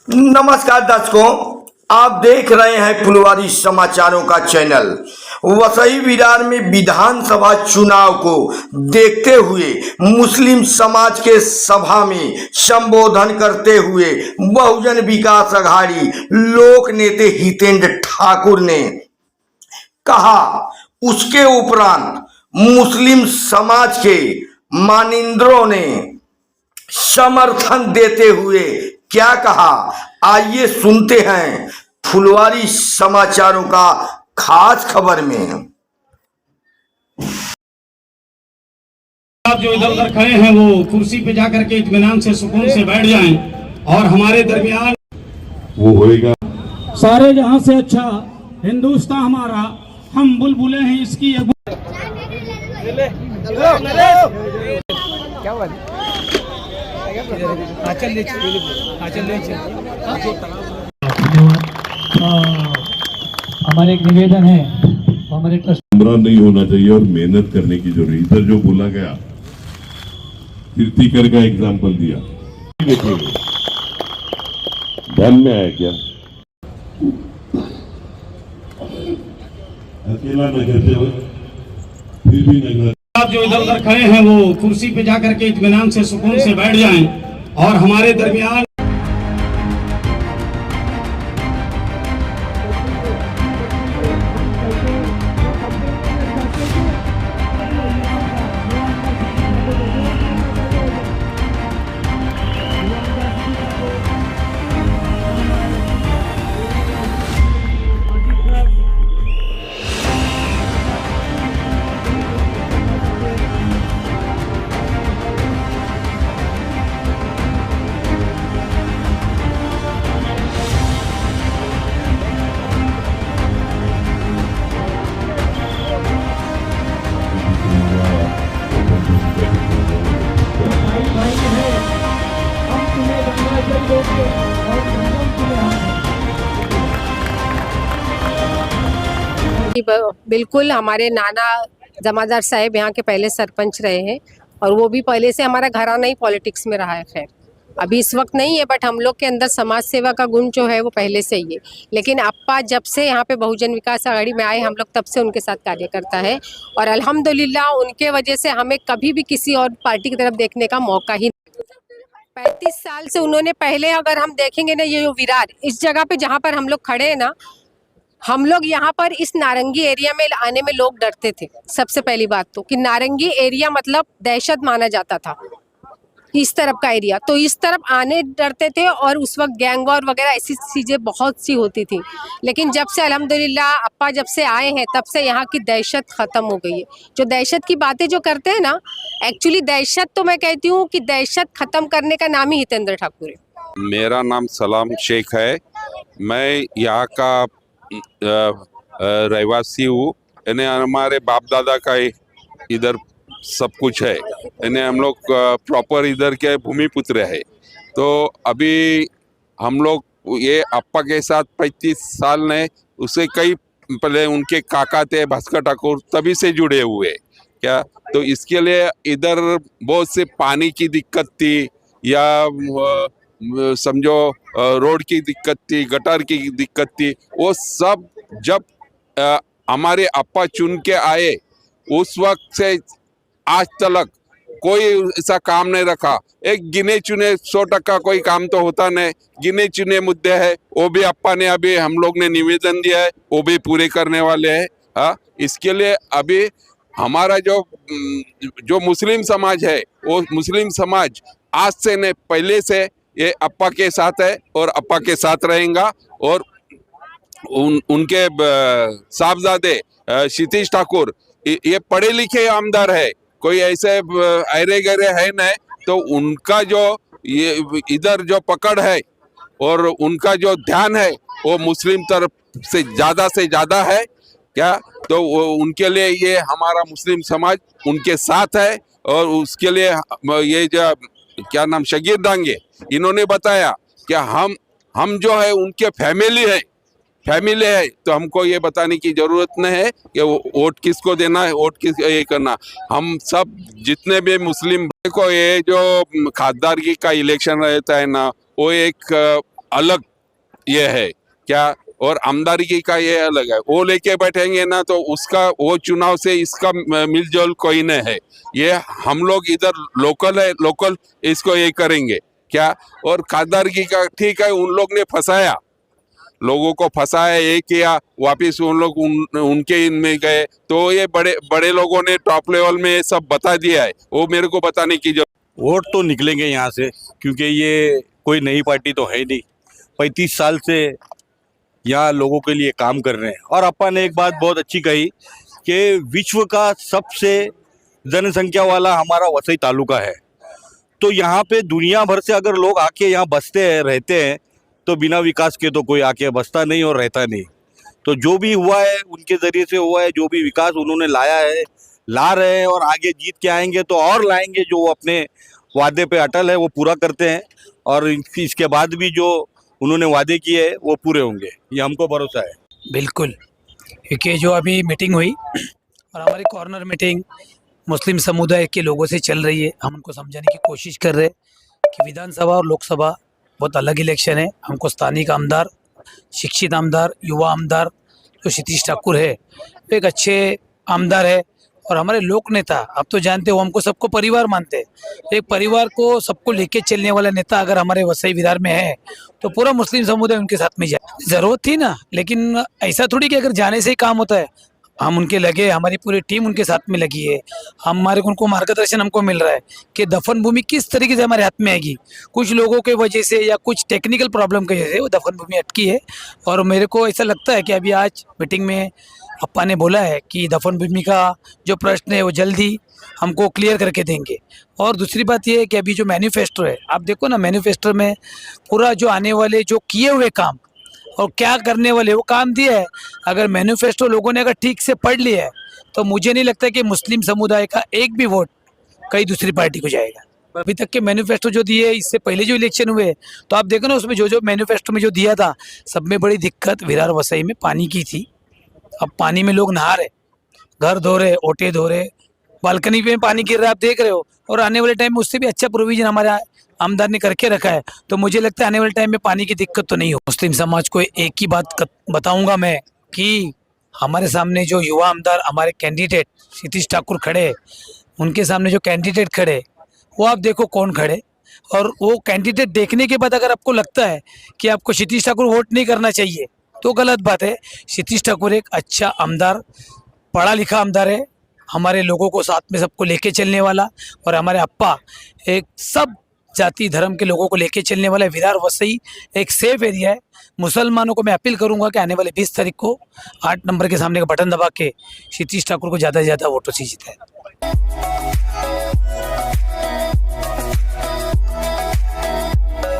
नमस्कार दर्शकों, आप देख रहे हैं फुलवारी समाचारों का चैनल। वसई विरार में विधानसभा चुनाव को देखते हुए मुस्लिम समाज के सभा में संबोधन करते हुए बहुजन विकास अघाड़ी लोक नेता हितेंद्र ठाकुर ने कहा, उसके उपरांत मुस्लिम समाज के मानिंदरों ने समर्थन देते हुए क्या कहा, आइए सुनते हैं फुलवारी समाचारों का खास खबर में। आप जो इधर उधर खड़े हैं वो कुर्सी पे जाकर के इत्मीनान से सुकून से बैठ जाएं और हमारे दरमियान वो होएगा। सारे जहां से अच्छा हिंदुस्तान हमारा, हम बुलबुलें हैं इसकी हमारे एक निवेदन है, हमारे गुमराह नहीं होना चाहिए और मेहनत करने की जरूरत। इधर जो बोला गया, कीर्तिकर का एग्जाम्पल दिया, देखिए ध्यान में आया क्या? अकेला न करते हुए फिर भी नगर। आप जो इधर उधर खड़े हैं वो कुर्सी पे जाकर के इत्मीनान से सुकून से बैठ जाएं और हमारे दरमियान बिल्कुल हमारे नाना जमादार साहब यहाँ के पहले सरपंच रहे हैं और वो भी पहले से हमारा घराना ही पॉलिटिक्स में रहा है। खैर अभी इस वक्त नहीं है, बट हम लोग के अंदर समाज सेवा का गुण जो है वो पहले से ही है। लेकिन अप्पा जब से यहाँ पे बहुजन विकास अघाड़ी में आए, हम लोग तब से उनके साथ कार्य करता है और अल्हम्दुलिल्लाह उनके वजह से हमें कभी भी किसी और पार्टी की तरफ देखने का मौका ही 35 साल से उन्होंने पहले, अगर हम देखेंगे ना, ये जो विरार इस जगह पे जहाँ पर हम लोग खड़े हैं ना, हम लोग यहाँ पर इस नारंगी एरिया में आने में लोग डरते थे। सबसे पहली बात तो कि नारंगी एरिया मतलब दहशत माना जाता था, इस तरफ का एरिया, तो इस तरफ आने डरते थे और उस वक्त गैंग वॉर वगैरह ऐसी चीज़ें बहुत सी होती थी। लेकिन जब से अल्हम्दुलिल्लाह अप्पा जब से आए हैं तब से यहाँ की दहशत ख़त्म हो गई है। जो दहशत की बातें जो करते हैं ना, एक्चुअली दहशत तो मैं कहती हूँ कि दहशत ख़त्म करने का नाम ही हितेंद्र ठाकुर है। मेरा नाम सलाम शेख है, मैं यहाँ का रहवासी हूँ। इन्हें हमारे बाप दादा का इधर सब कुछ है, इन्हें हम लोग प्रॉपर इधर के भूमिपुत्र है। तो अभी हम लोग ये अप्पा के साथ 35 साल ने, उससे कई पहले उनके काका थे भास्कर ठाकुर, तभी से जुड़े हुए क्या। तो इसके लिए इधर बहुत से पानी की दिक्कत थी या समझो रोड की दिक्कत थी, गटर की दिक्कत थी, वो सब जब हमारे अप्पा चुन के आए उस वक्त से आज तक कोई ऐसा काम नहीं रखा। एक गिने चुने 100% कोई काम तो होता नहीं, गिने चुने मुद्दे हैं, वो भी अप्पा ने अभी हम लोग ने निवेदन दिया है, वो भी पूरे करने वाले हैं। हाँ, इसके लिए अभी हमारा जो मुस्लिम समाज है, वो मुस्लिम समाज आज से नहीं पहले से ये अप्पा के साथ है और अप्पा के साथ रहेगा। और उनके साहबजादे क्षितिज ठाकुर ये पढ़े लिखे आमदार है, कोई ऐसे अरे गरे है नहीं। तो उनका जो ये इधर जो पकड़ है और उनका जो ध्यान है वो मुस्लिम तरफ से ज़्यादा है क्या। तो उनके लिए ये हमारा मुस्लिम समाज उनके साथ है। और उसके लिए ये जो क्या नाम शगीर डांगे, इन्होंने बताया कि हम जो है उनके फैमिली है, फैमिली है, तो हमको ये बताने की जरूरत नहीं है कि वोट किसको देना है, वोट किस ये करना। हम सब जितने भी मुस्लिम को ये जो खासदारगी का इलेक्शन रहता है ना, वो एक अलग ये है क्या, और आमदारगी का ये अलग है। वो लेके बैठेंगे ना तो उसका वो चुनाव से इसका मिलजुल कोई नहीं है। ये हम लोग इधर लोकल है, लोकल इसको ये करेंगे क्या। और खासदारगी का ठीक है, उन लोग ने फंसाया, लोगों को फंसाया, ये किया, वापिस उन लोग उनके इनमें गए। तो ये बड़े बड़े लोगों ने टॉप लेवल में सब बता दिया है, वो मेरे को बताने की जरूरत। वोट तो निकलेंगे यहाँ से, क्योंकि ये कोई नई पार्टी तो है नहीं, 35 साल से यहाँ लोगों के लिए काम कर रहे हैं। और अपा ने एक बात बहुत अच्छी कही कि विश्व का सबसे जनसंख्या वाला हमारा वसई तालुका है, तो यहाँ पे दुनिया भर से अगर लोग आके यहाँ बसते हैं, रहते हैं, तो बिना विकास के तो कोई आके बसता नहीं और रहता नहीं। तो जो भी हुआ है उनके ज़रिए से हुआ है, जो भी विकास उन्होंने लाया है, ला रहे हैं, और आगे जीत के आएंगे तो और लाएंगे। जो अपने वादे पे अटल है वो पूरा करते हैं, और इसके बाद भी जो उन्होंने वादे किए हैं वो पूरे होंगे, ये हमको भरोसा है। बिल्कुल, क्योंकि जो अभी मीटिंग हुई और हमारी कॉर्नर मीटिंग मुस्लिम समुदाय के लोगों से चल रही है, हम उनको समझाने की कोशिश कर रहे हैं कि विधानसभा और लोकसभा बहुत अलग इलेक्शन है। हमको स्थानीय आमदार, शिक्षित आमदार, युवा आमदार जो क्षितिज ठाकुर है वो एक अच्छे आमदार है, और हमारे लोक नेता, आप तो जानते हो हमको सबको परिवार मानते हैं। एक परिवार को सबको लेके चलने वाला नेता अगर हमारे वसई विरार में है तो पूरा मुस्लिम समुदाय उनके साथ में जाए। ज़रूरत थी ना, लेकिन ऐसा थोड़ी कि अगर जाने से ही काम होता है। हम उनके लगे, हमारी पूरी टीम उनके साथ में लगी है, हमारे उनको मार्गदर्शन हमको मिल रहा है कि दफन भूमि किस तरीके से हमारे हाथ में आएगी। कुछ लोगों के वजह से या कुछ टेक्निकल प्रॉब्लम की वजह से वो दफन भूमि अटकी है, और मेरे को ऐसा लगता है कि अभी आज मीटिंग में अप्पा ने बोला है कि दफन भूमि का जो प्रश्न है वो जल्दी हमको क्लियर करके देंगे। और दूसरी बात ये है कि अभी जो मैनिफेस्टो है, आप देखो ना, मैनिफेस्टो में पूरा जो आने वाले जो किए हुए काम और क्या करने वाले वो काम दिया है। अगर मैनिफेस्टो लोगों ने अगर ठीक से पढ़ लिया है तो मुझे नहीं लगता कि मुस्लिम समुदाय का एक भी वोट कहीं दूसरी पार्टी को जाएगा। अभी तक के मैनिफेस्टो जो दिए, इससे पहले जो इलेक्शन हुए, तो आप देखो ना उसमें जो जो मैनिफेस्टो में जो दिया था, सब में बड़ी दिक्कत विरार वसई में पानी की थी। अब पानी में लोग नहा रहे, घर धो रहे, ओटे धो रहे, बालकनी में पानी गिर रहा है, आप देख रहे हो। और आने वाले टाइम में उससे भी अच्छा प्रोविजन हमारे आमदार ने करके रखा है, तो मुझे लगता है आने वाले टाइम में पानी की दिक्कत तो नहीं हो। मुस्लिम समाज को एक ही बात बताऊंगा मैं कि हमारे सामने जो युवा आमदार, हमारे कैंडिडेट क्षितिज ठाकुर खड़े, उनके सामने जो कैंडिडेट खड़े वो आप देखो कौन खड़े। और वो कैंडिडेट देखने के बाद अगर आपको लगता है कि आपको क्षितिज ठाकुर वोट नहीं करना चाहिए तो गलत बात है। क्षितिज ठाकुर एक अच्छा आमदार, पढ़ा लिखा आमदार है, हमारे लोगों को साथ में सबको लेके चलने वाला, और हमारे अप्पा एक सब जाति धर्म के लोगों को लेके चलने वाला है। विरार वसई एक सेफ एरिया है। मुसलमानों को मैं अपील करूंगा कि आने वाले 20 तारीख को 8 नंबर के सामने का बटन दबा के क्षितिज ठाकुर को ज़्यादा से ज़्यादा वोटों से जिताएं।